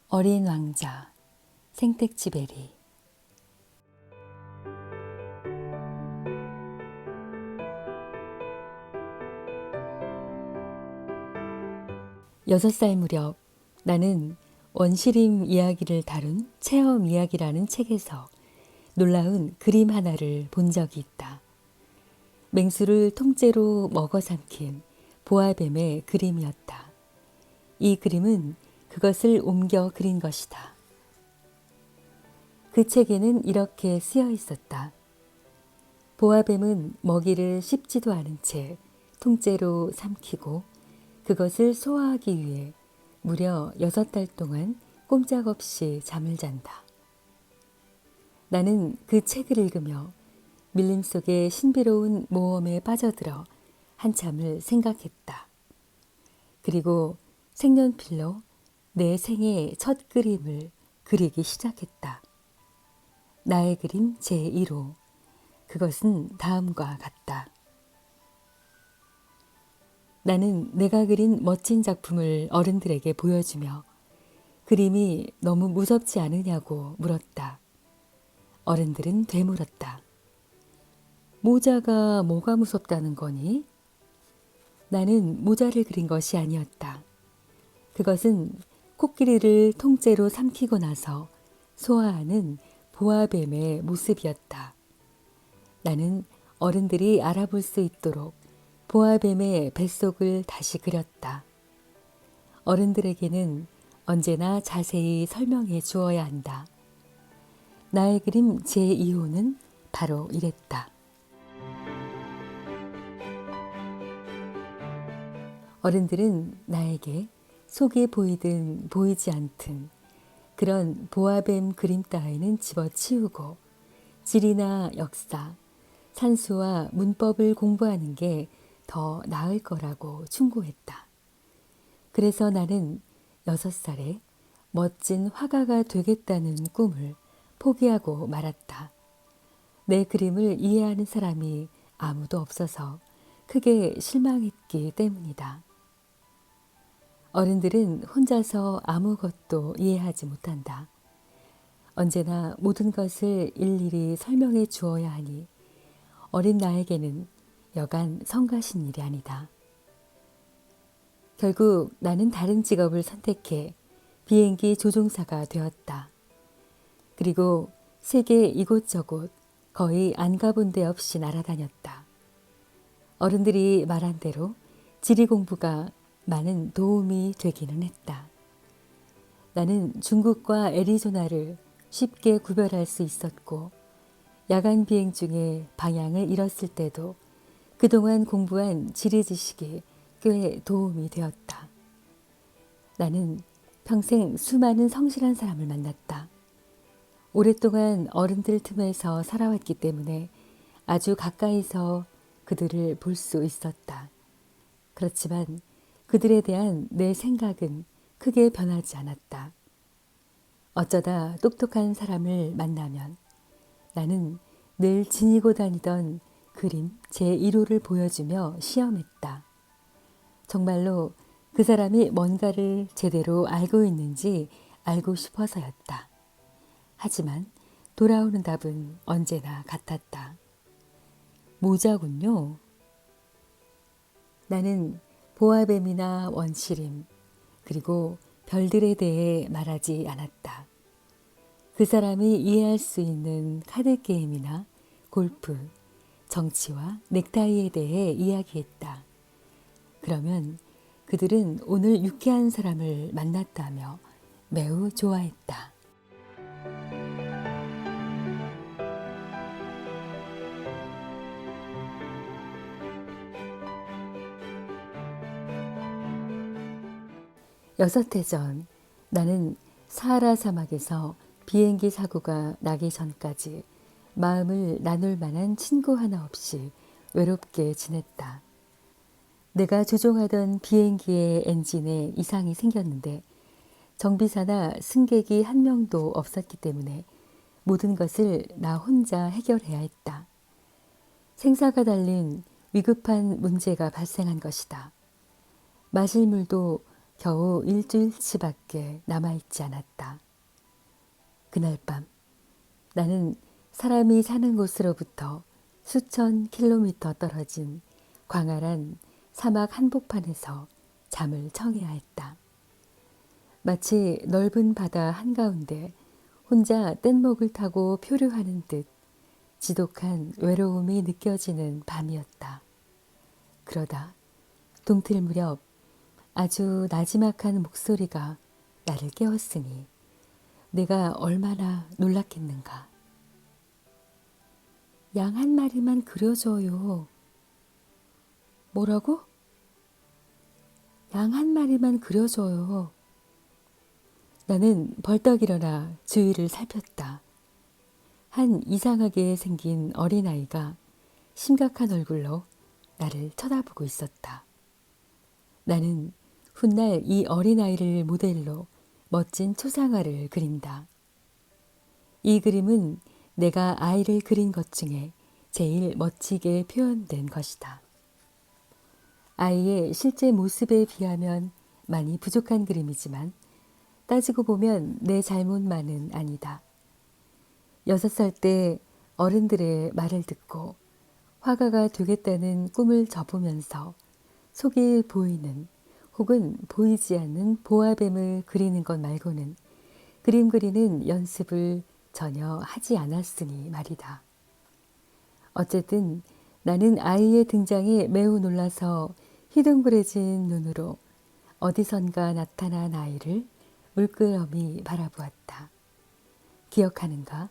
어린 왕자, 생텍쥐베리. 6살 무렵 나는 원시림 이야기를 다룬 체험 이야기라는 책에서 놀라운 그림 하나를 본 적이 있다. 맹수를 통째로 먹어 삼킨 보아뱀의 그림이었다. 이 그림은 그것을 옮겨 그린 것이다. 그 책에는 이렇게 쓰여 있었다. 보아뱀은 먹이를 씹지도 않은 채 통째로 삼키고 그것을 소화하기 위해 무려 6달 동안 꼼짝없이 잠을 잔다. 나는 그 책을 읽으며 밀림 속의 신비로운 모험에 빠져들어 한참을 생각했다. 그리고 색연필로 내 생의 첫 그림을 그리기 시작했다. 나의 그림 제1호. 그것은 다음과 같다. 나는 내가 그린 멋진 작품을 어른들에게 보여주며 그림이 너무 무섭지 않으냐고 물었다. 어른들은 되물었다. 모자가 뭐가 무섭다는 거니? 나는 모자를 그린 것이 아니었다. 그것은 코끼리를 통째로 삼키고 나서 소화하는 보아뱀의 모습이었다. 나는 어른들이 알아볼 수 있도록 보아뱀의 뱃속을 다시 그렸다. 어른들에게는 언제나 자세히 설명해 주어야 한다. 나의 그림 제2호는 바로 이랬다. 어른들은 나에게 속이 보이든 보이지 않든 그런 보아뱀 그림 따위는 집어치우고 지리나 역사, 산수와 문법을 공부하는 게 더 나을 거라고 충고했다. 그래서 나는 6살에 멋진 화가가 되겠다는 꿈을 포기하고 말았다. 내 그림을 이해하는 사람이 아무도 없어서 크게 실망했기 때문이다. 어른들은 혼자서 아무것도 이해하지 못한다. 언제나 모든 것을 일일이 설명해 주어야 하니 어린 나에게는 여간 성가신 일이 아니다. 결국 나는 다른 직업을 선택해 비행기 조종사가 되었다. 그리고 세계 이곳저곳 거의 안 가본 데 없이 날아다녔다. 어른들이 말한 대로 지리 공부가 많은 도움이 되기는 했다. 나는 중국과 애리조나를 쉽게 구별할 수 있었고 야간 비행 중에 방향을 잃었을 때도 그동안 공부한 지리 지식이 꽤 도움이 되었다. 나는 평생 수많은 성실한 사람을 만났다. 오랫동안 어른들 틈에서 살아왔기 때문에 아주 가까이서 그들을 볼 수 있었다. 그렇지만 그들에 대한 내 생각은 크게 변하지 않았다. 어쩌다 똑똑한 사람을 만나면 나는 늘 지니고 다니던 그림 제1호를 보여주며 시험했다. 정말로 그 사람이 뭔가를 제대로 알고 있는지 알고 싶어서였다. 하지만 돌아오는 답은 언제나 같았다. 모자군요. 나는 보아뱀이나 원시림 그리고 별들에 대해 말하지 않았다. 그 사람이 이해할 수 있는 카드 게임이나 골프, 정치와 넥타이에 대해 이야기했다. 그러면 그들은 오늘 유쾌한 사람을 만났다며 매우 좋아했다. 여섯 해 전 나는 사하라 사막에서 비행기 사고가 나기 전까지 마음을 나눌 만한 친구 하나 없이 외롭게 지냈다. 내가 조종하던 비행기의 엔진에 이상이 생겼는데 정비사나 승객이 한 명도 없었기 때문에 모든 것을 나 혼자 해결해야 했다. 생사가 달린 위급한 문제가 발생한 것이다. 마실 물도 겨우 일주일치밖에 남아있지 않았다. 그날 밤 나는 사람이 사는 곳으로부터 수천 킬로미터 떨어진 광활한 사막 한복판에서 잠을 청해야 했다. 마치 넓은 바다 한가운데 혼자 뗏목을 타고 표류하는 듯 지독한 외로움이 느껴지는 밤이었다. 그러다 동틀 무렵 아주 나지막한 목소리가 나를 깨웠으니 내가 얼마나 놀랐겠는가. 양 한 마리만 그려줘요. 뭐라고? 양 한 마리만 그려줘요. 나는 벌떡 일어나 주위를 살폈다. 한 이상하게 생긴 어린아이가 심각한 얼굴로 나를 쳐다보고 있었다. 나는 훗날 이 어린아이를 모델로 멋진 초상화를 그린다. 이 그림은 내가 아이를 그린 것 중에 제일 멋지게 표현된 것이다. 아이의 실제 모습에 비하면 많이 부족한 그림이지만 따지고 보면 내 잘못만은 아니다. 6살 때 어른들의 말을 듣고 화가가 되겠다는 꿈을 접으면서 속이 보이는 혹은 보이지 않는 보아뱀을 그리는 것 말고는 그림 그리는 연습을 전혀 하지 않았으니 말이다. 어쨌든 나는 아이의 등장에 매우 놀라서 휘둥그레진 눈으로 어디선가 나타난 아이를 물끄러미 바라보았다. 기억하는가?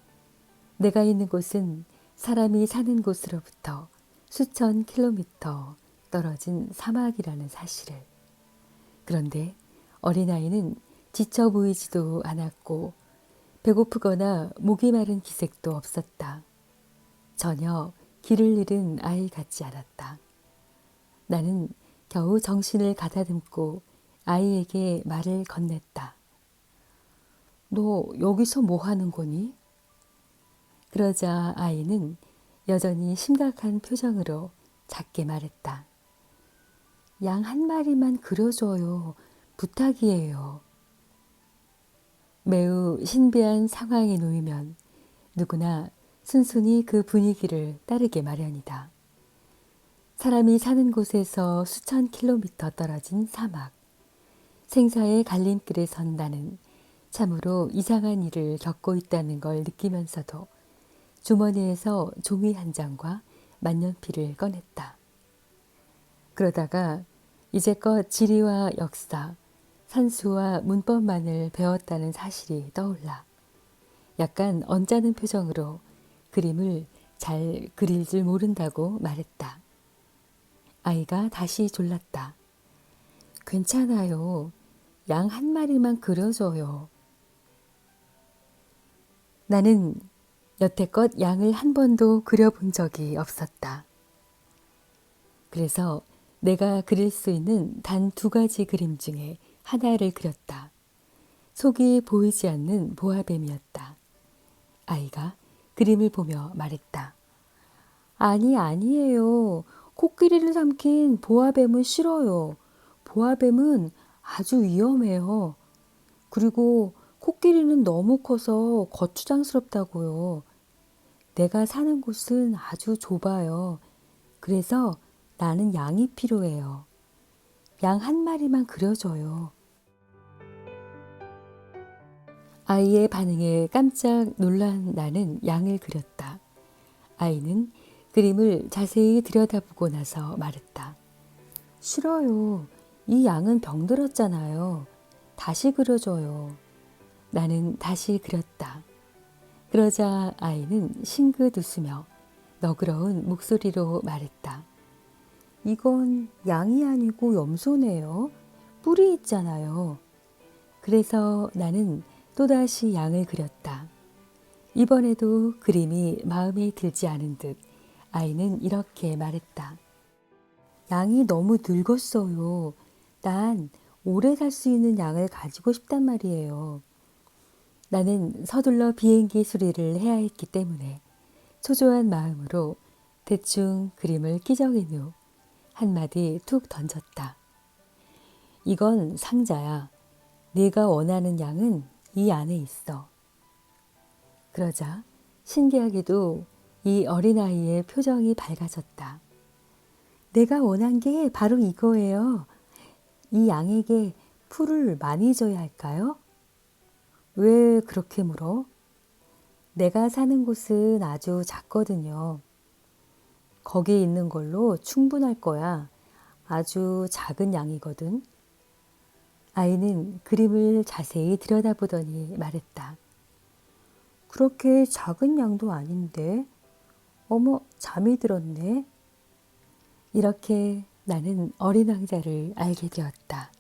내가 있는 곳은 사람이 사는 곳으로부터 수천 킬로미터 떨어진 사막이라는 사실을. 그런데 어린아이는 지쳐 보이지도 않았고 배고프거나 목이 마른 기색도 없었다. 전혀 길을 잃은 아이 같지 않았다. 나는 겨우 정신을 가다듬고 아이에게 말을 건넸다. 너 여기서 뭐 하는 거니? 그러자 아이는 여전히 심각한 표정으로 작게 말했다. 양 한 마리만 그려줘요. 부탁이에요. 매우 신비한 상황에 놓이면 누구나 순순히 그 분위기를 따르게 마련이다. 사람이 사는 곳에서 수천 킬로미터 떨어진 사막. 생사의 갈림길에 선 나는 참으로 이상한 일을 겪고 있다는 걸 느끼면서도 주머니에서 종이 한 장과 만년필을 꺼냈다. 그러다가 이제껏 지리와 역사, 산수와 문법만을 배웠다는 사실이 떠올라 약간 언짢은 표정으로 그림을 잘 그릴 줄 모른다고 말했다. 아이가 다시 졸랐다. 괜찮아요. 양 한 마리만 그려줘요. 나는 여태껏 양을 한 번도 그려본 적이 없었다. 그래서 내가 그릴 수 있는 단 2가지 그림 중에 하나를 그렸다. 속이 보이지 않는 보아뱀이었다. 아이가 그림을 보며 말했다. 아니에요. 코끼리를 삼킨 보아뱀은 싫어요. 보아뱀은 아주 위험해요. 그리고 코끼리는 너무 커서 거추장스럽다고요. 내가 사는 곳은 아주 좁아요. 그래서 나는 양이 필요해요. 양 한 마리만 그려줘요. 아이의 반응에 깜짝 놀란 나는 양을 그렸다. 아이는 그림을 자세히 들여다보고 나서 말했다. 싫어요. 이 양은 병들었잖아요. 다시 그려줘요. 나는 다시 그렸다. 그러자 아이는 싱긋 웃으며 너그러운 목소리로 말했다. 이건 양이 아니고 염소네요. 뿔이 있잖아요. 그래서 나는 또다시 양을 그렸다. 이번에도 그림이 마음에 들지 않은 듯 아이는 이렇게 말했다. 양이 너무 늙었어요. 난 오래 살 수 있는 양을 가지고 싶단 말이에요. 나는 서둘러 비행기 수리를 해야 했기 때문에 초조한 마음으로 대충 그림을 끼적인 후 한마디 툭 던졌다. 이건 상자야. 네가 원하는 양은 이 안에 있어. 그러자 신기하게도 이 어린아이의 표정이 밝아졌다. 내가 원한 게 바로 이거예요. 이 양에게 풀을 많이 줘야 할까요? 왜 그렇게 물어? 내가 사는 곳은 아주 작거든요. 거기 있는 걸로 충분할 거야. 아주 작은 양이거든. 아이는 그림을 자세히 들여다보더니 말했다. 그렇게 작은 양도 아닌데, 어머, 잠이 들었네. 이렇게 나는 어린 왕자를 알게 되었다.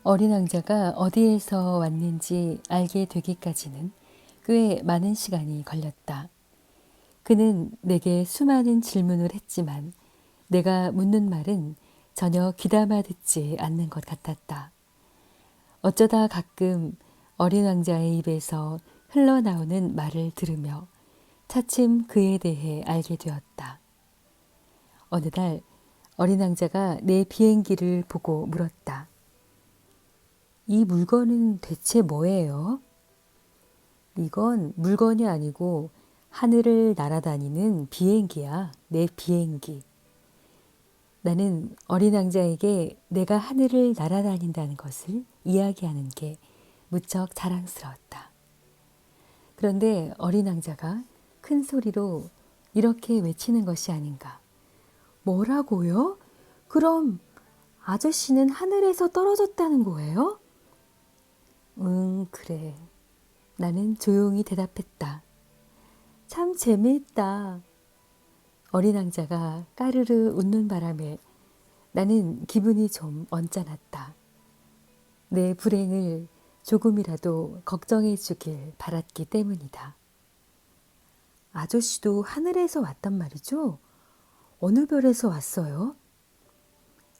어린 왕자가 어디에서 왔는지 알게 되기까지는 꽤 많은 시간이 걸렸다. 그는 내게 수많은 질문을 했지만 내가 묻는 말은 전혀 귀담아 듣지 않는 것 같았다. 어쩌다 가끔 어린 왕자의 입에서 흘러나오는 말을 들으며 차츰 그에 대해 알게 되었다. 어느 날 어린 왕자가 내 비행기를 보고 물었다. 이 물건은 대체 뭐예요? 이건 물건이 아니고 하늘을 날아다니는 비행기야, 내 비행기. 나는 어린 왕자에게 내가 하늘을 날아다닌다는 것을 이야기하는 게 무척 자랑스러웠다. 그런데 어린 왕자가 큰 소리로 이렇게 외치는 것이 아닌가. 뭐라고요? 그럼 아저씨는 하늘에서 떨어졌다는 거예요? 응, 그래. 나는 조용히 대답했다. 참 재미있다. 어린 왕자가 까르르 웃는 바람에 나는 기분이 좀 언짢았다. 내 불행을 조금이라도 걱정해 주길 바랐기 때문이다. 아저씨도 하늘에서 왔단 말이죠? 어느 별에서 왔어요?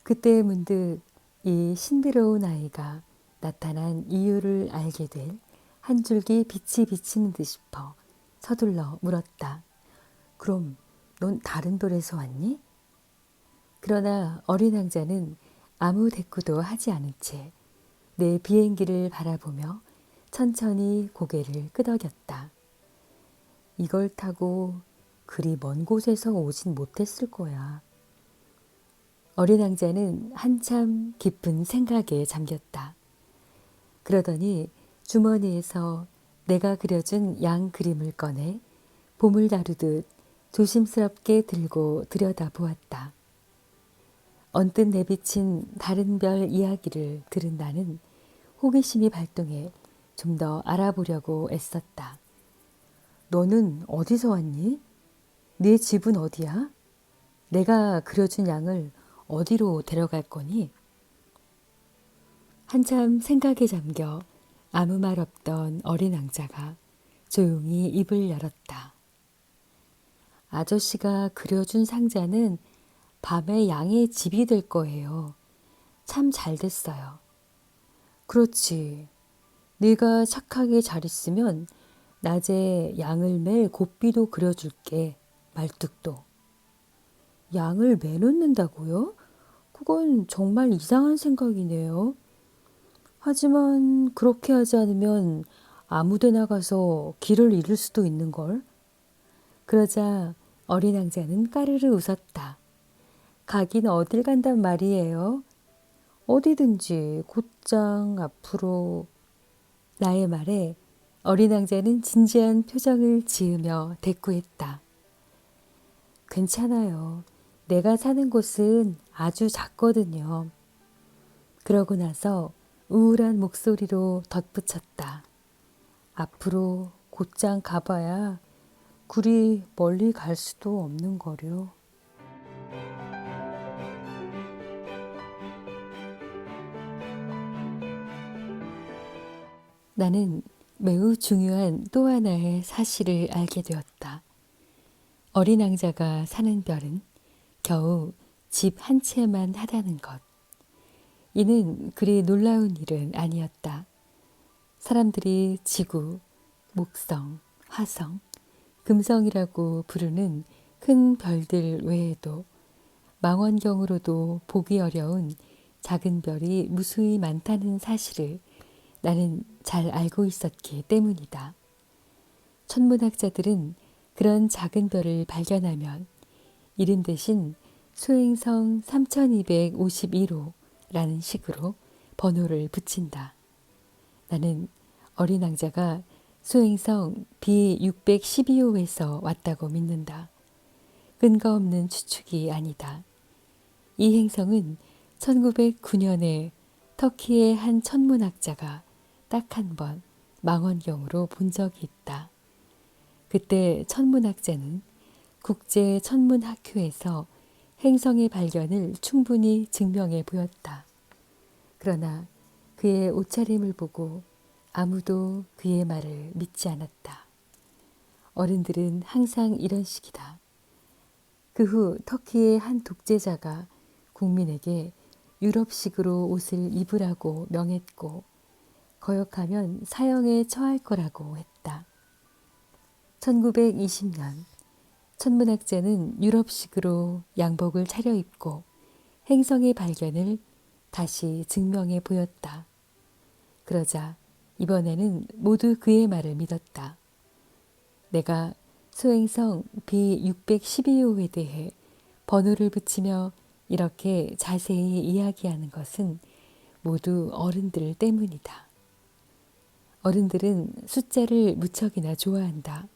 그때 문득 이 신비로운 아이가 나타난 이유를 알게 된 한 줄기 빛이 비치는 듯 싶어 서둘러 물었다. 그럼 넌 다른 별에서 왔니? 그러나 어린 왕자는 아무 대꾸도 하지 않은 채 내 비행기를 바라보며 천천히 고개를 끄덕였다. 이걸 타고 그리 먼 곳에서 오진 못했을 거야. 어린 왕자는 한참 깊은 생각에 잠겼다. 그러더니 주머니에서 내가 그려준 양 그림을 꺼내 보물 다루듯 조심스럽게 들고 들여다보았다. 언뜻 내비친 다른 별 이야기를 들은 나는 호기심이 발동해 좀 더 알아보려고 애썼다. 너는 어디서 왔니? 네 집은 어디야? 내가 그려준 양을 어디로 데려갈 거니? 한참 생각에 잠겨 아무 말 없던 어린 왕자가 조용히 입을 열었다. 아저씨가 그려준 상자는 밤에 양의 집이 될 거예요. 참 잘 됐어요. 그렇지. 네가 착하게 잘 있으면 낮에 양을 맬 고삐도 그려줄게. 말뚝도. 양을 매놓는다고요? 그건 정말 이상한 생각이네요. 하지만 그렇게 하지 않으면 아무 데나 가서 길을 잃을 수도 있는걸. 그러자 어린 왕자는 까르르 웃었다. 가긴 어딜 간단 말이에요. 어디든지 곧장 앞으로. 나의 말에 어린 왕자는 진지한 표정을 지으며 대꾸했다. 괜찮아요. 내가 사는 곳은 아주 작거든요. 그러고 나서 우울한 목소리로 덧붙였다. 앞으로 곧장 가봐야 그리 멀리 갈 수도 없는 거려. 나는 매우 중요한 또 하나의 사실을 알게 되었다. 어린 왕자가 사는 별은 겨우 집 한 채만 하다는 것. 이는 그리 놀라운 일은 아니었다. 사람들이 지구, 목성, 화성, 금성이라고 부르는 큰 별들 외에도 망원경으로도 보기 어려운 작은 별이 무수히 많다는 사실을 나는 잘 알고 있었기 때문이다. 천문학자들은 그런 작은 별을 발견하면 이름 대신 소행성 3251호라는 식으로 번호를 붙인다. 나는 어린 왕자가 소행성 B612호에서 왔다고 믿는다. 근거 없는 추측이 아니다. 이 행성은 1909년에 터키의 한 천문학자가 딱 한 번 망원경으로 본 적이 있다. 그때 천문학자는 국제천문학회에서 행성의 발견을 충분히 증명해 보였다. 그러나 그의 옷차림을 보고 아무도 그의 말을 믿지 않았다. 어른들은 항상 이런 식이다. 그 후 터키의 한 독재자가 국민에게 유럽식으로 옷을 입으라고 명했고 거역하면 사형에 처할 거라고 했다. 1920년 천문학자는 유럽식으로 양복을 차려입고 행성의 발견을 다시 증명해 보였다. 그러자 이번에는 모두 그의 말을 믿었다. 내가 소행성 B612호에 대해 번호를 붙이며 이렇게 자세히 이야기하는 것은 모두 어른들 때문이다. 어른들은 숫자를 무척이나 좋아한다.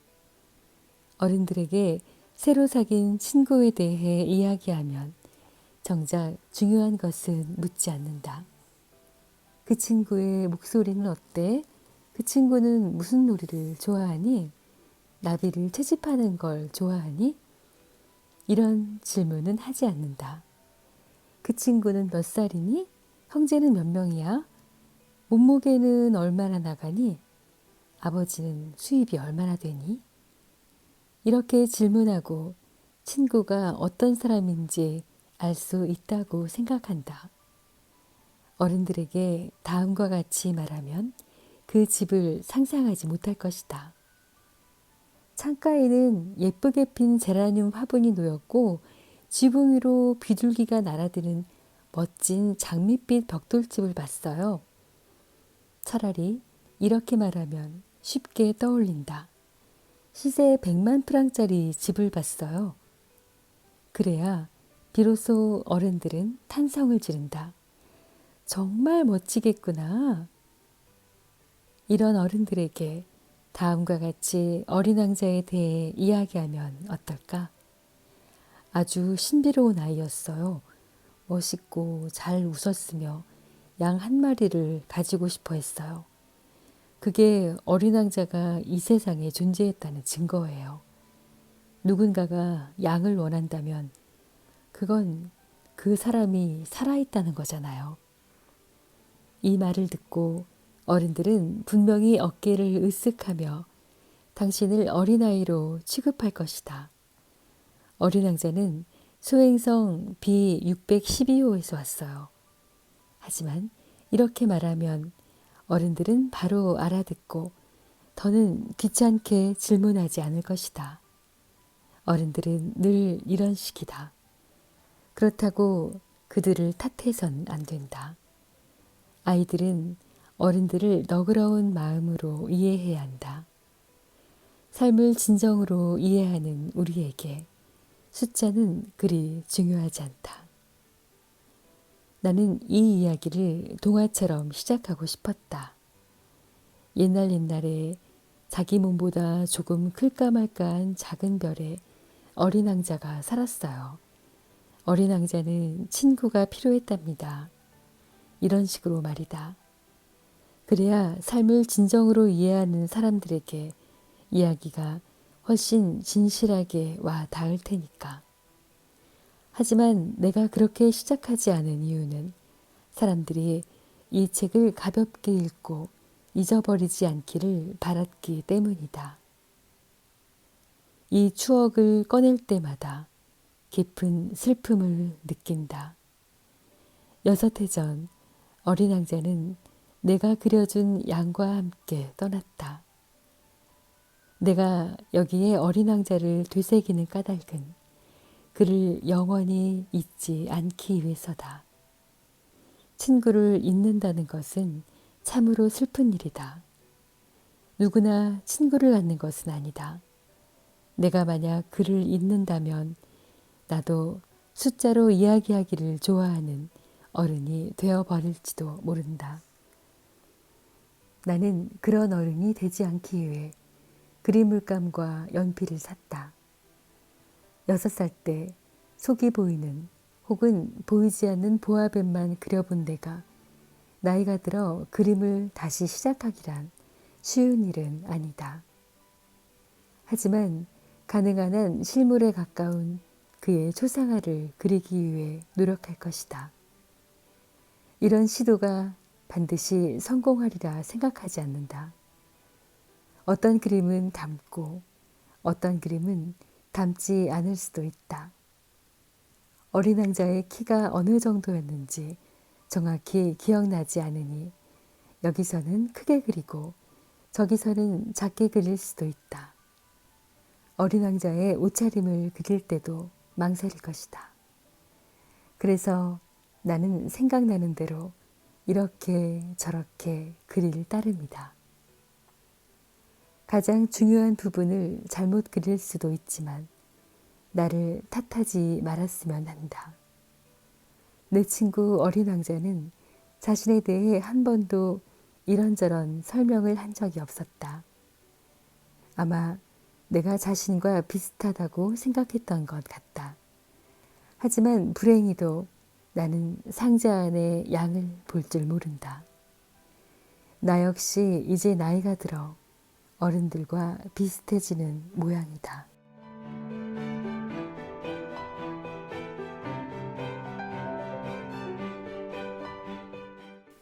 어른들에게 새로 사귄 친구에 대해 이야기하면 정작 중요한 것은 묻지 않는다. 그 친구의 목소리는 어때? 그 친구는 무슨 놀이를 좋아하니? 나비를 채집하는 걸 좋아하니? 이런 질문은 하지 않는다. 그 친구는 몇 살이니? 형제는 몇 명이야? 몸무게는 얼마나 나가니? 아버지는 수입이 얼마나 되니? 이렇게 질문하고 친구가 어떤 사람인지 알 수 있다고 생각한다. 어른들에게 다음과 같이 말하면 그 집을 상상하지 못할 것이다. 창가에는 예쁘게 핀 제라늄 화분이 놓였고 지붕 위로 비둘기가 날아드는 멋진 장밋빛 벽돌집을 봤어요. 차라리 이렇게 말하면 쉽게 떠올린다. 시세 100만 프랑짜리 집을 봤어요. 그래야 비로소 어른들은 탄성을 지른다. 정말 멋지겠구나. 이런 어른들에게 다음과 같이 어린 왕자에 대해 이야기하면 어떨까? 아주 신비로운 아이였어요. 멋있고 잘 웃었으며 양 한 마리를 가지고 싶어 했어요. 그게 어린 왕자가 이 세상에 존재했다는 증거예요. 누군가가 양을 원한다면 그건 그 사람이 살아있다는 거잖아요. 이 말을 듣고 어른들은 분명히 어깨를 으쓱하며 당신을 어린아이로 취급할 것이다. 어린 왕자는 소행성 B612호에서 왔어요. 하지만 이렇게 말하면 어른들은 바로 알아듣고 더는 귀찮게 질문하지 않을 것이다. 어른들은 늘 이런 식이다. 그렇다고 그들을 탓해선 안 된다. 아이들은 어른들을 너그러운 마음으로 이해해야 한다. 삶을 진정으로 이해하는 우리에게 숫자는 그리 중요하지 않다. 나는 이 이야기를 동화처럼 시작하고 싶었다. 옛날에 자기 몸보다 조금 클까 말까한 작은 별에 어린 왕자가 살았어요. 어린 왕자는 친구가 필요했답니다. 이런 식으로 말이다. 그래야 삶을 진정으로 이해하는 사람들에게 이야기가 훨씬 진실하게 와 닿을 테니까. 하지만 내가 그렇게 시작하지 않은 이유는 사람들이 이 책을 가볍게 읽고 잊어버리지 않기를 바랐기 때문이다. 이 추억을 꺼낼 때마다 깊은 슬픔을 느낀다. 6해 전 어린 왕자는 내가 그려준 양과 함께 떠났다. 내가 여기에 어린 왕자를 되새기는 까닭은 그를 영원히 잊지 않기 위해서다. 친구를 잊는다는 것은 참으로 슬픈 일이다. 누구나 친구를 갖는 것은 아니다. 내가 만약 그를 잊는다면 나도 숫자로 이야기하기를 좋아하는 어른이 되어버릴지도 모른다. 나는 그런 어른이 되지 않기 위해 그림 물감과 연필을 샀다. 6살 때 속이 보이는 혹은 보이지 않는 보아뱀만 그려본 내가 나이가 들어 그림을 다시 시작하기란 쉬운 일은 아니다. 하지만 가능한 한 실물에 가까운 그의 초상화를 그리기 위해 노력할 것이다. 이런 시도가 반드시 성공하리라 생각하지 않는다. 어떤 그림은 닮고 어떤 그림은 닮지 않을 수도 있다. 어린 왕자의 키가 어느 정도였는지 정확히 기억나지 않으니 여기서는 크게 그리고 저기서는 작게 그릴 수도 있다. 어린 왕자의 옷차림을 그릴 때도 망설일 것이다. 그래서 나는 생각나는 대로 이렇게 저렇게 그릴 따름이다. 가장 중요한 부분을 잘못 그릴 수도 있지만 나를 탓하지 말았으면 한다. 내 친구 어린 왕자는 자신에 대해 한 번도 이런저런 설명을 한 적이 없었다. 아마 내가 자신과 비슷하다고 생각했던 것 같다. 하지만 불행히도 나는 상자 안에 양을 볼 줄 모른다. 나 역시 이제 나이가 들어 어른들과 비슷해지는 모양이다.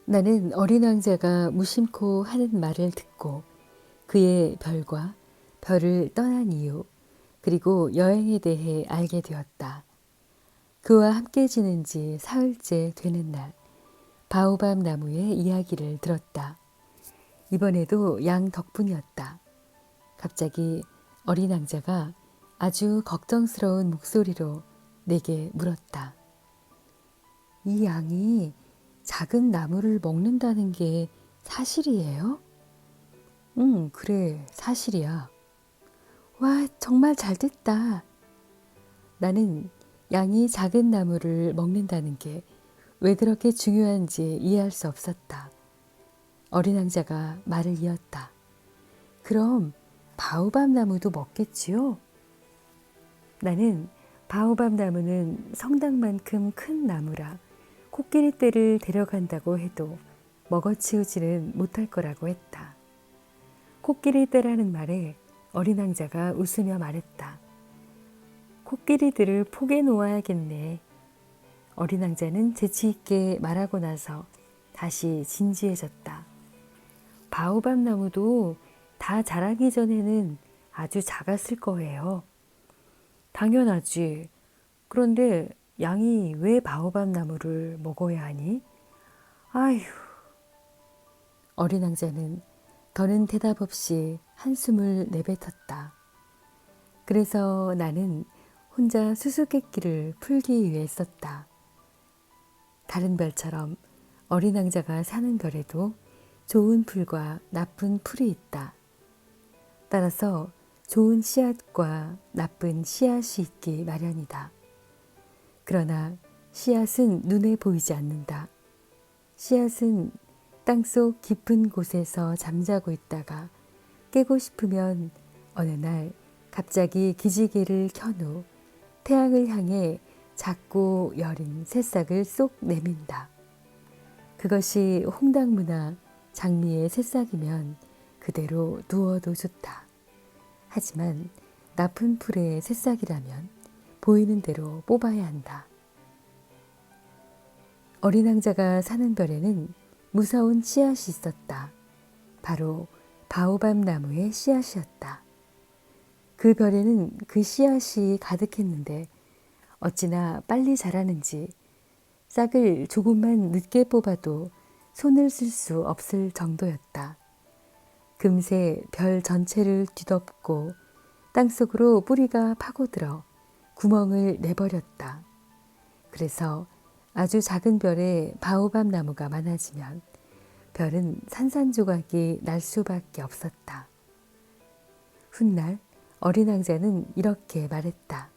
나는 어린 왕자가 무심코 하는 말을 듣고 그의 별과 별을 떠난 이유, 그리고 여행에 대해 알게 되었다. 그와 함께 지낸 지 사흘째 되는 날, 바오밤 나무의 이야기를 들었다. 이번에도 양 덕분이었다. 갑자기 어린 왕자가 아주 걱정스러운 목소리로 내게 물었다. 이 양이 작은 나무를 먹는다는 게 사실이에요? 응, 그래, 사실이야. 와, 정말 잘 됐다. 나는 양이 작은 나무를 먹는다는 게 왜 그렇게 중요한지 이해할 수 없었다. 어린 왕자가 말을 이었다. 그럼 바오밤 나무도 먹겠지요? 나는 바오밤 나무는 성당만큼 큰 나무라 코끼리 떼를 데려간다고 해도 먹어치우지는 못할 거라고 했다. 코끼리 떼라는 말에 어린 왕자가 웃으며 말했다. 코끼리들을 포개 놓아야겠네. 어린 왕자는 재치 있게 말하고 나서 다시 진지해졌다. 바오밤 나무도 다 자라기 전에는 아주 작았을 거예요. 당연하지. 그런데 양이 왜 바오밤 나무를 먹어야 하니? 아휴. 어린 왕자는 더는 대답 없이 한숨을 내뱉었다. 그래서 나는 혼자 수수께끼를 풀기 위해 썼다. 다른 별처럼 어린 왕자가 사는 별에도 좋은 풀과 나쁜 풀이 있다. 따라서 좋은 씨앗과 나쁜 씨앗이 있기 마련이다. 그러나 씨앗은 눈에 보이지 않는다. 씨앗은 땅속 깊은 곳에서 잠자고 있다가 깨고 싶으면 어느 날 갑자기 기지개를 켠 후 태양을 향해 작고 여린 새싹을 쏙 내민다. 그것이 홍당무나 장미의 새싹이면 그대로 두어도 좋다. 하지만 나쁜 풀의 새싹이라면 보이는 대로 뽑아야 한다. 어린 왕자가 사는 별에는 무서운 씨앗이 있었다. 바로 바오밤 나무의 씨앗이었다. 그 별에는 그 씨앗이 가득했는데 어찌나 빨리 자라는지 싹을 조금만 늦게 뽑아도 손을 쓸 수 없을 정도였다. 금세 별 전체를 뒤덮고 땅속으로 뿌리가 파고들어 구멍을 내버렸다. 그래서 아주 작은 별에 바오밥 나무가 많아지면 별은 산산조각이 날 수밖에 없었다. 훗날 어린 왕자는 이렇게 말했다.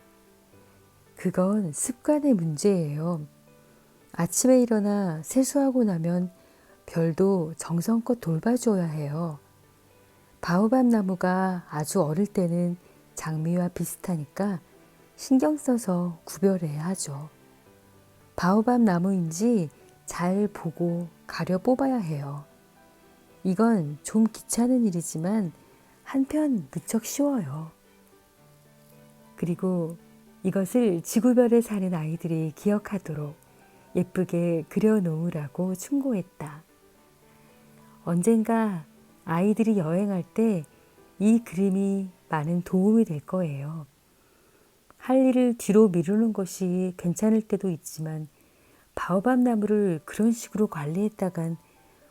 그건 습관의 문제예요. 아침에 일어나 세수하고 나면 별도 정성껏 돌봐줘야 해요. 바오밥 나무가 아주 어릴 때는 장미와 비슷하니까 신경 써서 구별해야 하죠. 바오밥 나무인지 잘 보고 가려 뽑아야 해요. 이건 좀 귀찮은 일이지만 한편 무척 쉬워요. 그리고 이것을 지구별에 사는 아이들이 기억하도록 예쁘게 그려놓으라고 충고했다. 언젠가 아이들이 여행할 때 이 그림이 많은 도움이 될 거예요. 할 일을 뒤로 미루는 것이 괜찮을 때도 있지만 바오밥 나무를 그런 식으로 관리했다간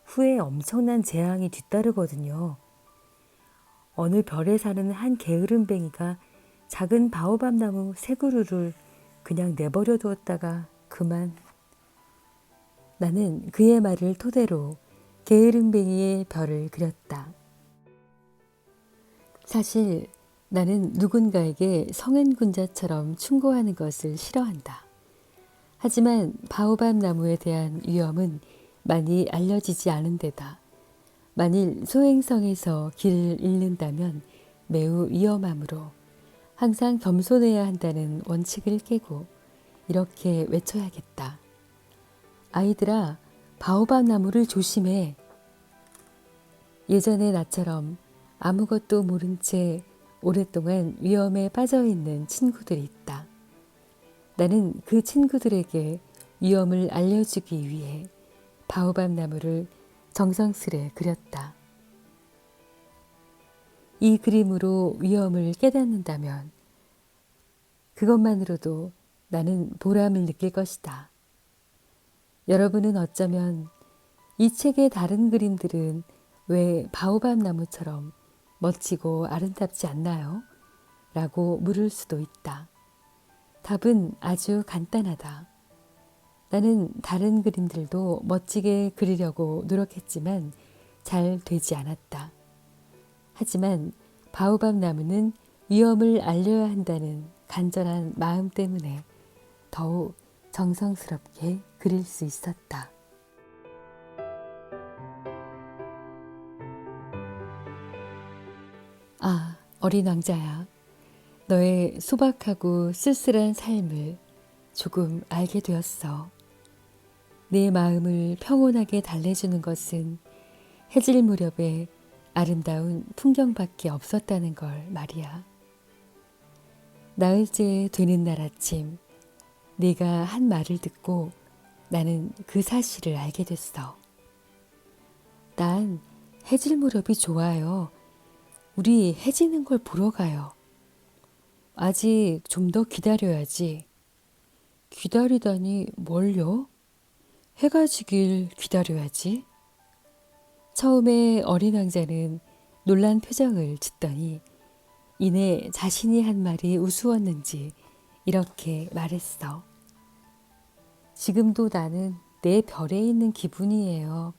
후에 엄청난 재앙이 뒤따르거든요. 어느 별에 사는 한 게으름뱅이가 작은 바오밥 나무 세 그루를 그냥 내버려 두었다가 그만. 나는 그의 말을 토대로 게으름뱅이의 별을 그렸다. 사실 나는 누군가에게 성인군자처럼 충고하는 것을 싫어한다. 하지만 바오밥 나무에 대한 위험은 많이 알려지지 않은 데다 만일 소행성에서 길을 잃는다면 매우 위험하므로 항상 겸손해야 한다는 원칙을 깨고 이렇게 외쳐야겠다. 아이들아, 바오밥 나무를 조심해. 예전의 나처럼 아무것도 모른 채 오랫동안 위험에 빠져 있는 친구들이 있다. 나는 그 친구들에게 위험을 알려주기 위해 바오밥 나무를 정성스레 그렸다. 이 그림으로 위험을 깨닫는다면 그것만으로도 나는 보람을 느낄 것이다. 여러분은 어쩌면 이 책의 다른 그림들은 왜 바오밥 나무처럼 멋지고 아름답지 않나요? 라고 물을 수도 있다. 답은 아주 간단하다. 나는 다른 그림들도 멋지게 그리려고 노력했지만 잘 되지 않았다. 하지만 바오밥 나무는 위험을 알려야 한다는 간절한 마음 때문에 더욱 정성스럽게 그릴 수 있었다. 아, 어린 왕자야. 너의 소박하고 쓸쓸한 삶을 조금 알게 되었어. 내 마음을 평온하게 달래주는 것은 해질 무렵에 아름다운 풍경밖에 없었다는 걸 말이야. 나흘째 되는 날 아침, 네가 한 말을 듣고 나는 그 사실을 알게 됐어. 난 해질 무렵이 좋아요. 우리 해지는 걸 보러 가요. 아직 좀 더 기다려야지. 기다리다니 뭘요? 해가 지길 기다려야지. 처음에 어린 왕자는 놀란 표정을 짓더니 이내 자신이 한 말이 우스웠는지 이렇게 말했어. 지금도 나는 내 별에 있는 기분이에요.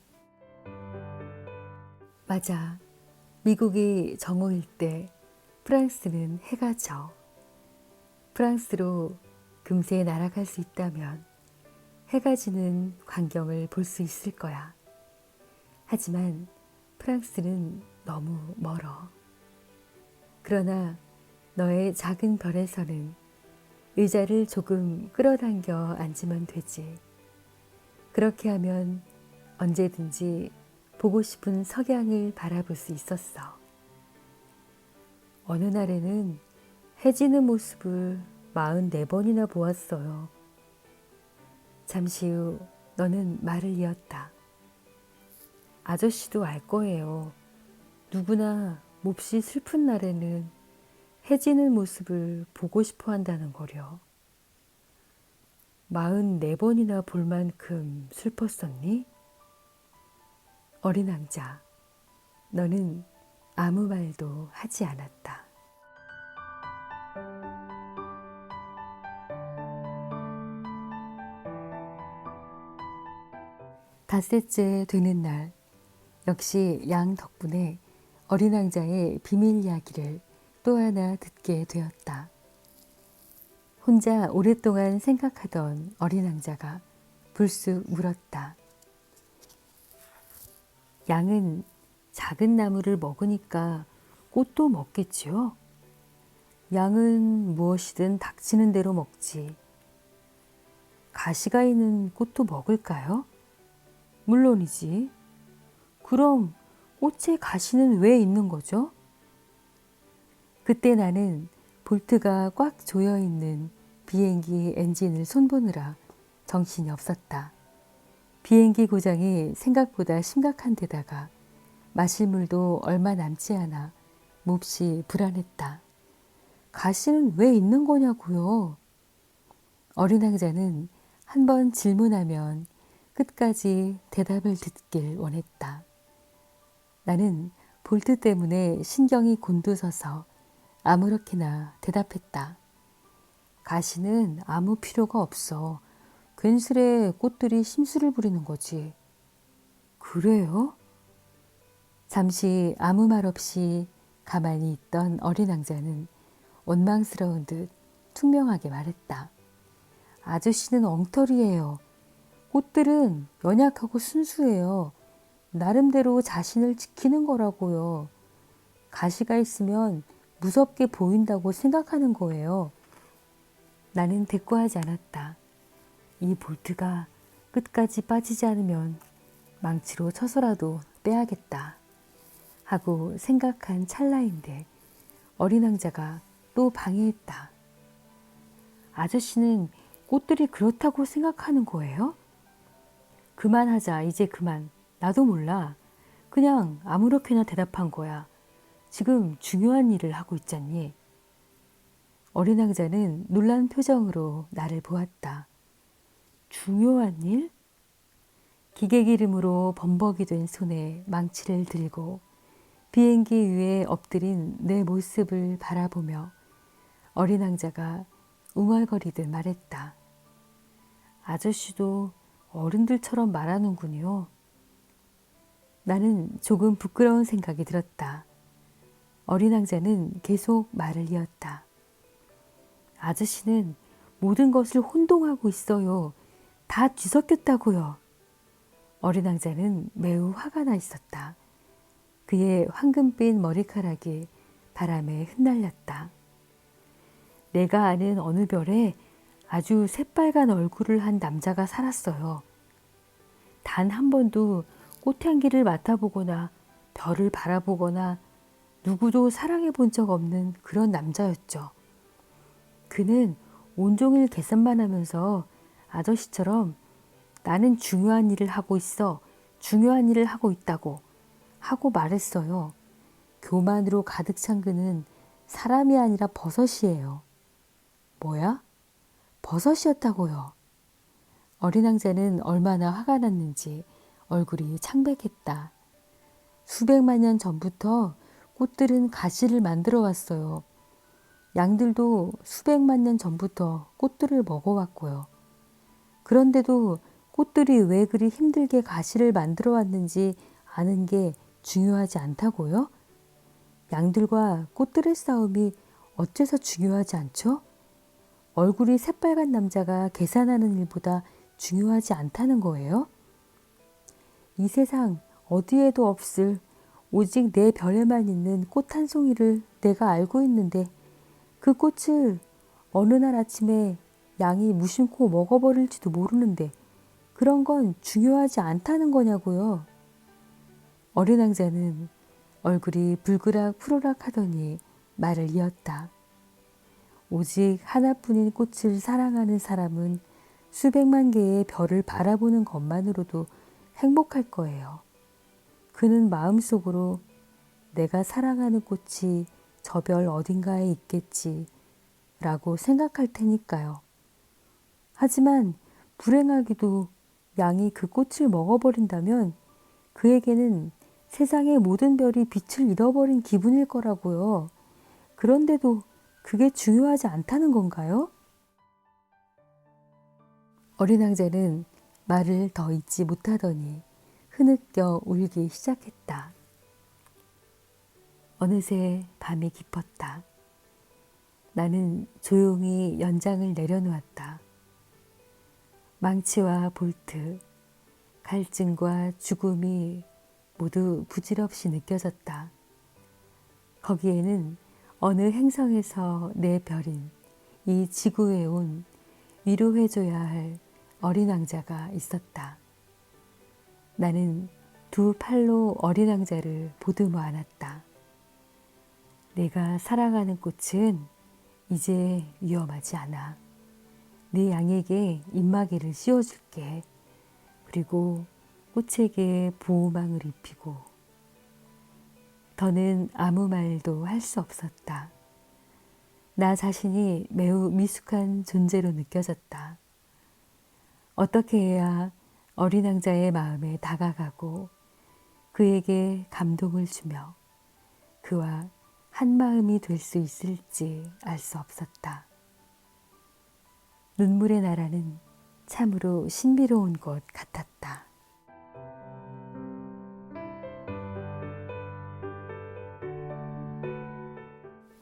맞아. 미국이 정오일 때 프랑스는 해가 져. 프랑스로 금세 날아갈 수 있다면 해가 지는 광경을 볼 수 있을 거야. 하지만 프랑스는 너무 멀어. 그러나 너의 작은 별에서는 의자를 조금 끌어당겨 앉으면 되지. 그렇게 하면 언제든지 보고 싶은 석양을 바라볼 수 있었어. 어느 날에는 해 지는 모습을 44번이나 보았어요. 잠시 후 너는 말을 이었다. 아저씨도 알 거예요. 누구나 몹시 슬픈 날에는 해 지는 모습을 보고 싶어 한다는 거려. 44번이나 볼 만큼 슬펐었니? 어린 왕자, 너는 아무 말도 하지 않았다. 닷새째 되는 날, 역시 양 덕분에 어린 왕자의 비밀 이야기를 또 하나 듣게 되었다. 혼자 오랫동안 생각하던 어린 왕자가 불쑥 물었다. 양은 작은 나무를 먹으니까 꽃도 먹겠지요? 양은 무엇이든 닥치는 대로 먹지. 가시가 있는 꽃도 먹을까요? 물론이지. 그럼 꽃에 가시는 왜 있는 거죠? 그때 나는 볼트가 꽉 조여 있는 비행기 엔진을 손보느라 정신이 없었다. 비행기 고장이 생각보다 심각한 데다가 마실 물도 얼마 남지 않아 몹시 불안했다. 가시는 왜 있는 거냐고요? 어린 왕자는 한 번 질문하면 끝까지 대답을 듣길 원했다. 나는 볼트 때문에 신경이 곤두서서 아무렇게나 대답했다. 가시는 아무 필요가 없어. 괜스레 꽃들이 심술을 부리는 거지. 그래요? 잠시 아무 말 없이 가만히 있던 어린 왕자는 원망스러운 듯 투명하게 말했다. 아저씨는 엉터리예요. 꽃들은 연약하고 순수해요. 나름대로 자신을 지키는 거라고요. 가시가 있으면 무섭게 보인다고 생각하는 거예요. 나는 대꾸하지 않았다. 이 볼트가 끝까지 빠지지 않으면 망치로 쳐서라도 빼야겠다 하고 생각한 찰나인데 어린 왕자가 또 방해했다. 아저씨는 꽃들이 그렇다고 생각하는 거예요? 그만하자, 이제 그만. 나도 몰라. 그냥 아무렇게나 대답한 거야. 지금 중요한 일을 하고 있잖니. 어린 왕자는 놀란 표정으로 나를 보았다. 중요한 일? 기계 기름으로 범벅이 된 손에 망치를 들고 비행기 위에 엎드린 내 모습을 바라보며 어린 왕자가 웅얼거리듯 말했다. 아저씨도 어른들처럼 말하는군요. 나는 조금 부끄러운 생각이 들었다. 어린 왕자는 계속 말을 이었다. 아저씨는 모든 것을 혼동하고 있어요. 다 뒤섞였다고요. 어린 왕자는 매우 화가 나 있었다. 그의 황금빛 머리카락이 바람에 흩날렸다. 내가 아는 어느 별에 아주 새빨간 얼굴을 한 남자가 살았어요. 단 한 번도 꽃향기를 맡아보거나 별을 바라보거나 누구도 사랑해 본 적 없는 그런 남자였죠. 그는 온종일 계산만 하면서 아저씨처럼 나는 중요한 일을 하고 있어. 중요한 일을 하고 있다고 하고 말했어요. 교만으로 가득 찬 그는 사람이 아니라 버섯이에요. 뭐야? 버섯이었다고요. 어린 왕자는 얼마나 화가 났는지 얼굴이 창백했다. 수백만 년 전부터 꽃들은 가시를 만들어 왔어요. 양들도 수백만 년 전부터 꽃들을 먹어왔고요. 그런데도 꽃들이 왜 그리 힘들게 가시를 만들어 왔는지 아는 게 중요하지 않다고요? 양들과 꽃들의 싸움이 어째서 중요하지 않죠? 얼굴이 새빨간 남자가 계산하는 일보다 중요하지 않다는 거예요? 이 세상 어디에도 없을 오직 내 별에만 있는 꽃 한 송이를 내가 알고 있는데 그 꽃을 어느 날 아침에 양이 무심코 먹어버릴지도 모르는데 그런 건 중요하지 않다는 거냐고요. 어린 왕자는 얼굴이 불그락 푸르락 하더니 말을 이었다. 오직 하나뿐인 꽃을 사랑하는 사람은 수백만 개의 별을 바라보는 것만으로도 행복할 거예요. 그는 마음속으로 내가 사랑하는 꽃이 저 별 어딘가에 있겠지 라고 생각할 테니까요. 하지만 불행하게도 양이 그 꽃을 먹어버린다면 그에게는 세상의 모든 별이 빛을 잃어버린 기분일 거라고요. 그런데도 그게 중요하지 않다는 건가요? 어린 왕자는 말을 더 잇지 못하더니 흐느껴 울기 시작했다. 어느새 밤이 깊었다. 나는 조용히 연장을 내려놓았다. 망치와 볼트, 갈증과 죽음이 모두 부질없이 느껴졌다. 거기에는 어느 행성에서 내 별인 이 지구에 온 위로해줘야 할 어린 왕자가 있었다. 나는 두 팔로 어린 왕자를 보듬어 안았다. 내가 사랑하는 꽃은 이제 위험하지 않아. 네 양에게 입마개를 씌워줄게. 그리고 꽃에게 보호망을 입히고. 더는 아무 말도 할 수 없었다. 나 자신이 매우 미숙한 존재로 느껴졌다. 어떻게 해야 어린 왕자의 마음에 다가가고 그에게 감동을 주며 그와 한 마음이 될 수 있을지 알 수 없었다. 눈물의 나라는 참으로 신비로운 것 같았다.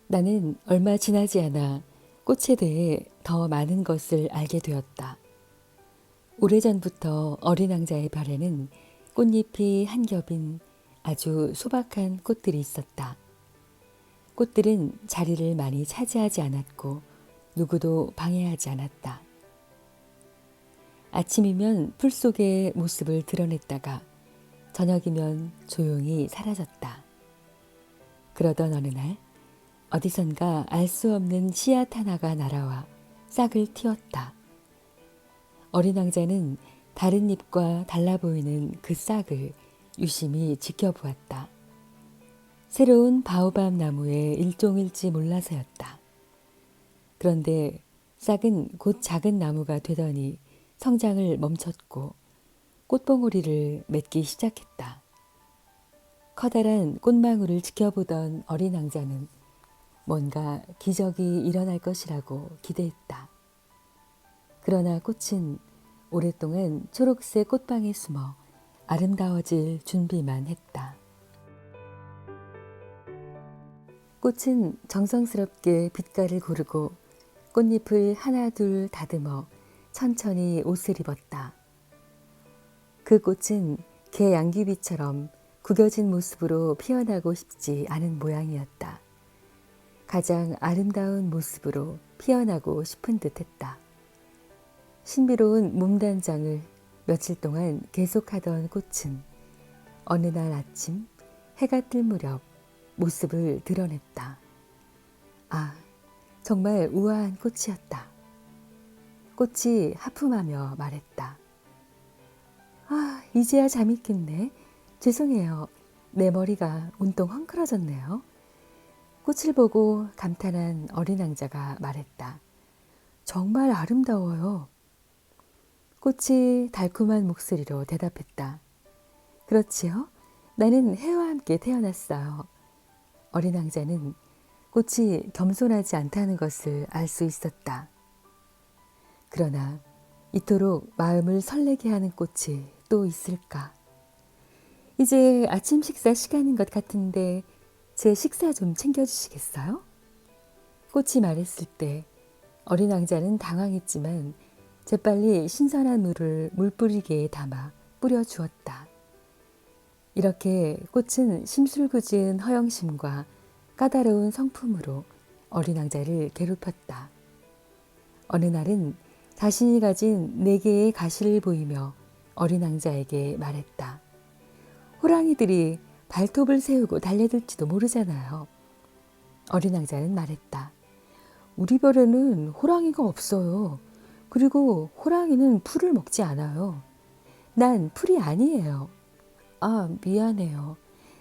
나는 얼마 지나지 않아 꽃에 대해 더 많은 것을 알게 되었다. 오래전부터 어린 왕자의 별에는 꽃잎이 한 겹인 아주 소박한 꽃들이 있었다. 꽃들은 자리를 많이 차지하지 않았고 누구도 방해하지 않았다. 아침이면 풀 속의 모습을 드러냈다가 저녁이면 조용히 사라졌다. 그러던 어느 날 어디선가 알 수 없는 씨앗 하나가 날아와 싹을 틔웠다. 어린 왕자는 다른 잎과 달라 보이는 그 싹을 유심히 지켜보았다. 새로운 바오밥 나무의 일종일지 몰라서였다. 그런데 싹은 곧 작은 나무가 되더니 성장을 멈췄고 꽃봉오리를 맺기 시작했다. 커다란 꽃망울을 지켜보던 어린 왕자는 뭔가 기적이 일어날 것이라고 기대했다. 그러나 꽃은 오랫동안 초록색 꽃방에 숨어 아름다워질 준비만 했다. 꽃은 정성스럽게 빛깔을 고르고 꽃잎을 하나둘 다듬어 천천히 옷을 입었다. 그 꽃은 개 양귀비처럼 구겨진 모습으로 피어나고 싶지 않은 모양이었다. 가장 아름다운 모습으로 피어나고 싶은 듯했다. 신비로운 몸단장을 며칠 동안 계속하던 꽃은 어느 날 아침 해가 뜰 무렵 모습을 드러냈다. 아, 정말 우아한 꽃이었다. 꽃이 하품하며 말했다. 아, 이제야 잠이 깼네. 죄송해요. 내 머리가 온통 헝클어졌네요. 꽃을 보고 감탄한 어린 왕자가 말했다. 정말 아름다워요. 꽃이 달콤한 목소리로 대답했다. 그렇지요? 나는 해와 함께 태어났어요. 어린 왕자는 꽃이 겸손하지 않다는 것을 알 수 있었다. 그러나 이토록 마음을 설레게 하는 꽃이 또 있을까? 이제 아침 식사 시간인 것 같은데 제 식사 좀 챙겨주시겠어요? 꽃이 말했을 때 어린 왕자는 당황했지만 재빨리 신선한 물을 물뿌리개에 담아 뿌려주었다. 이렇게 꽃은 심술궂은 허영심과 까다로운 성품으로 어린 왕자를 괴롭혔다. 어느 날은 자신이 가진 4개의 가시를 보이며 어린 왕자에게 말했다. 호랑이들이 발톱을 세우고 달려들지도 모르잖아요. 어린 왕자는 말했다. 우리 별에는 호랑이가 없어요. 그리고 호랑이는 풀을 먹지 않아요. 난 풀이 아니에요. 아, 미안해요.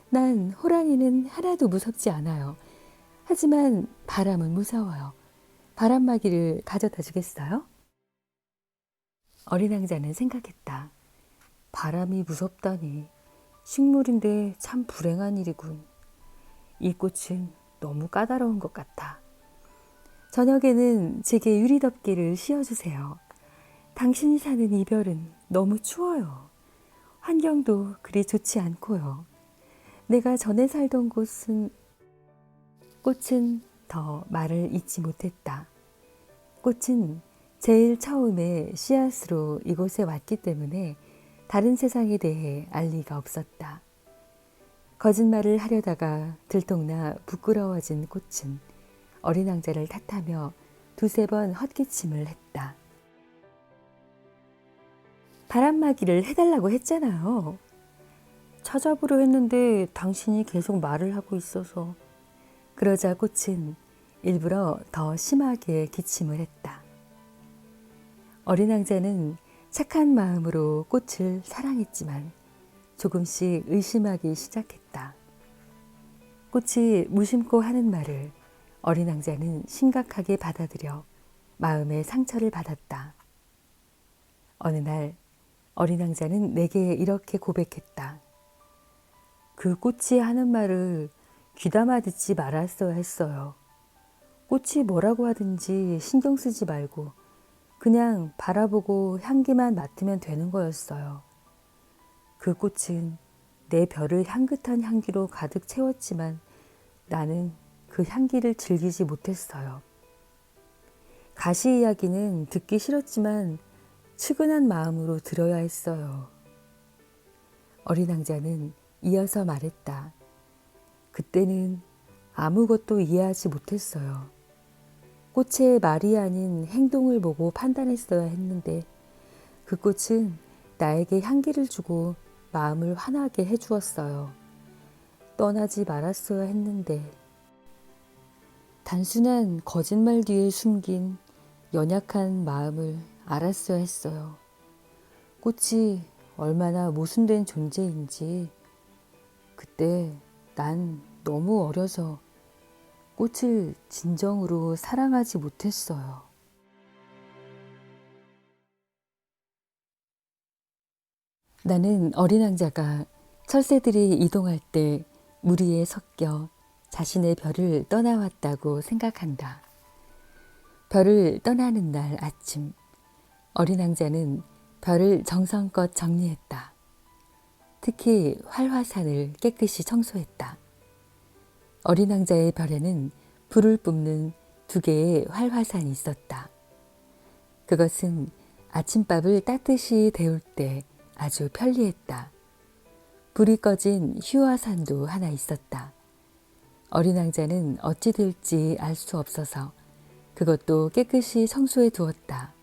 난 호랑이는 하나도 무섭지 않아요. 하지만 바람은 무서워요. 바람막이를 가져다 주겠어요? 어린 왕자는 생각했다. 바람이 무섭다니. 식물인데 참 불행한 일이군. 이 꽃은 너무 까다로운 것 같아. 저녁에는 제게 유리덮개를 씌워주세요. 당신이 사는 이별은 너무 추워요. 환경도 그리 좋지 않고요. 내가 전에 살던 곳은 꽃은 더 말을 잇지 못했다. 꽃은 제일 처음에 씨앗으로 이곳에 왔기 때문에 다른 세상에 대해 알 리가 없었다. 거짓말을 하려다가 들통나 부끄러워진 꽃은 어린 왕자를 탓하며 두세 번 헛기침을 했다. 바람막이를 해달라고 했잖아요. 찾아보려 했는데 당신이 계속 말을 하고 있어서. 그러자 꽃은 일부러 더 심하게 기침을 했다. 어린 왕자는 착한 마음으로 꽃을 사랑했지만 조금씩 의심하기 시작했다. 꽃이 무심코 하는 말을 어린 왕자는 심각하게 받아들여 마음의 상처를 받았다. 어느 날 어린 왕자는 내게 이렇게 고백했다. 그 꽃이 하는 말을 귀담아 듣지 말았어야 했어요. 꽃이 뭐라고 하든지 신경 쓰지 말고 그냥 바라보고 향기만 맡으면 되는 거였어요. 그 꽃은 내 별을 향긋한 향기로 가득 채웠지만 나는 그 향기를 즐기지 못했어요. 가시 이야기는 듣기 싫었지만 측은한 마음으로 들어야 했어요. 어린 왕자는 이어서 말했다. 그때는 아무것도 이해하지 못했어요. 꽃의 말이 아닌 행동을 보고 판단했어야 했는데 그 꽃은 나에게 향기를 주고 마음을 환하게 해주었어요. 떠나지 말았어야 했는데 단순한 거짓말 뒤에 숨긴 연약한 마음을 알았어야 했어요. 꽃이 얼마나 모순된 존재인지 그때 난 너무 어려서 꽃을 진정으로 사랑하지 못했어요. 나는 어린 왕자가 철새들이 이동할 때 무리에 섞여 자신의 별을 떠나왔다고 생각한다. 별을 떠나는 날 아침, 어린 왕자는 별을 정성껏 정리했다. 특히 활화산을 깨끗이 청소했다. 어린 왕자의 별에는 불을 뿜는 2개의 활화산이 있었다. 그것은 아침밥을 따뜻이 데울 때 아주 편리했다. 불이 꺼진 휴화산도 하나 있었다. 어린 왕자는 어찌 될지 알 수 없어서 그것도 깨끗이 청소해 두었다.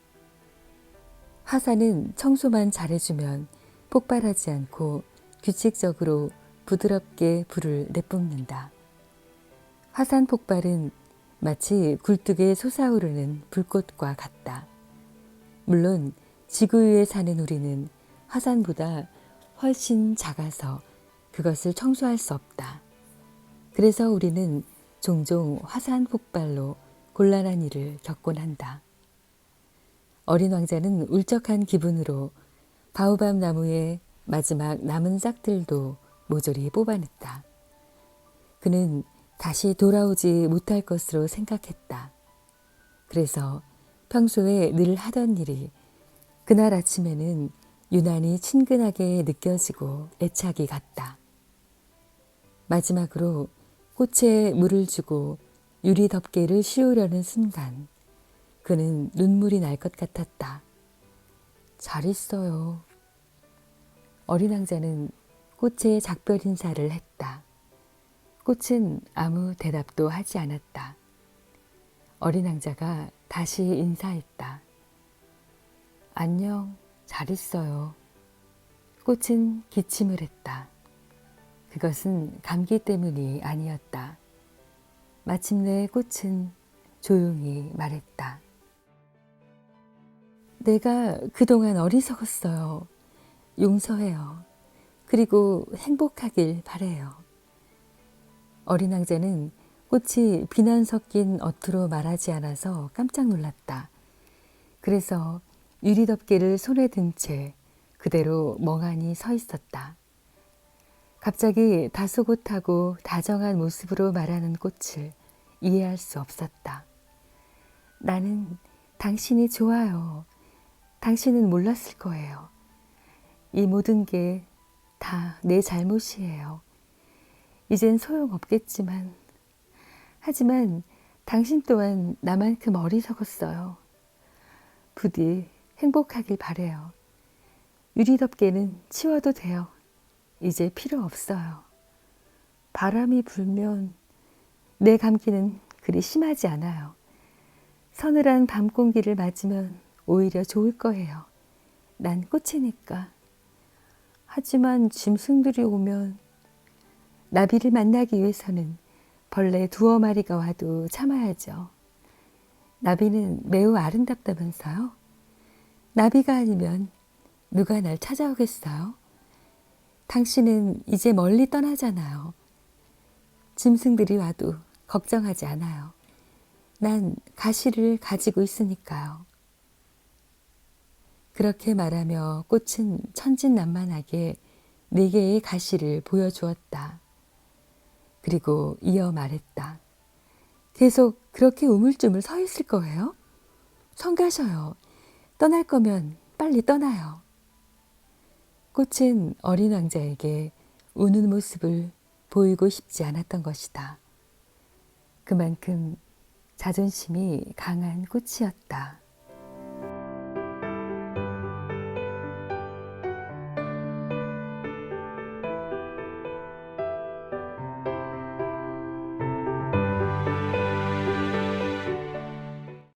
화산은 청소만 잘해주면 폭발하지 않고 규칙적으로 부드럽게 불을 내뿜는다. 화산 폭발은 마치 굴뚝에 솟아오르는 불꽃과 같다. 물론 지구 위에 사는 우리는 화산보다 훨씬 작아서 그것을 청소할 수 없다. 그래서 우리는 종종 화산 폭발로 곤란한 일을 겪곤 한다. 어린 왕자는 울적한 기분으로 바오밥 나무의 마지막 남은 싹들도 모조리 뽑아냈다. 그는 다시 돌아오지 못할 것으로 생각했다. 그래서 평소에 늘 하던 일이 그날 아침에는 유난히 친근하게 느껴지고 애착이 갔다. 마지막으로 꽃에 물을 주고 유리 덮개를 씌우려는 순간 그는 눈물이 날 것 같았다. 잘 있어요. 어린 왕자는 꽃에 작별 인사를 했다. 꽃은 아무 대답도 하지 않았다. 어린 왕자가 다시 인사했다. 안녕, 잘 있어요. 꽃은 기침을 했다. 그것은 감기 때문이 아니었다. 마침내 꽃은 조용히 말했다. 내가 그동안 어리석었어요. 용서해요. 그리고 행복하길 바래요. 어린 왕자는 꽃이 비난 섞인 어투로 말하지 않아서 깜짝 놀랐다. 그래서 유리 덮개를 손에 든 채 그대로 멍하니 서 있었다. 갑자기 다소곳하고 다정한 모습으로 말하는 꽃을 이해할 수 없었다. 나는 당신이 좋아요. 당신은 몰랐을 거예요. 이 모든 게 다 내 잘못이에요. 이젠 소용없겠지만, 하지만 당신 또한 나만큼 어리석었어요. 부디 행복하길 바래요. 유리덮개는 치워도 돼요. 이제 필요 없어요. 바람이 불면 내 감기는 그리 심하지 않아요. 서늘한 밤 공기를 맞으면 오히려 좋을 거예요. 난 꽃이니까. 하지만 짐승들이 오면 나비를 만나기 위해서는 벌레 2마리가 와도 참아야죠. 나비는 매우 아름답다면서요? 나비가 아니면 누가 날 찾아오겠어요? 당신은 이제 멀리 떠나잖아요. 짐승들이 와도 걱정하지 않아요. 난 가시를 가지고 있으니까요. 그렇게 말하며 꽃은 천진난만하게 4개의 가시를 보여주었다. 그리고 이어 말했다. 계속 그렇게 우물쭈물 서 있을 거예요? 성가셔요. 떠날 거면 빨리 떠나요. 꽃은 어린 왕자에게 우는 모습을 보이고 싶지 않았던 것이다. 그만큼 자존심이 강한 꽃이었다.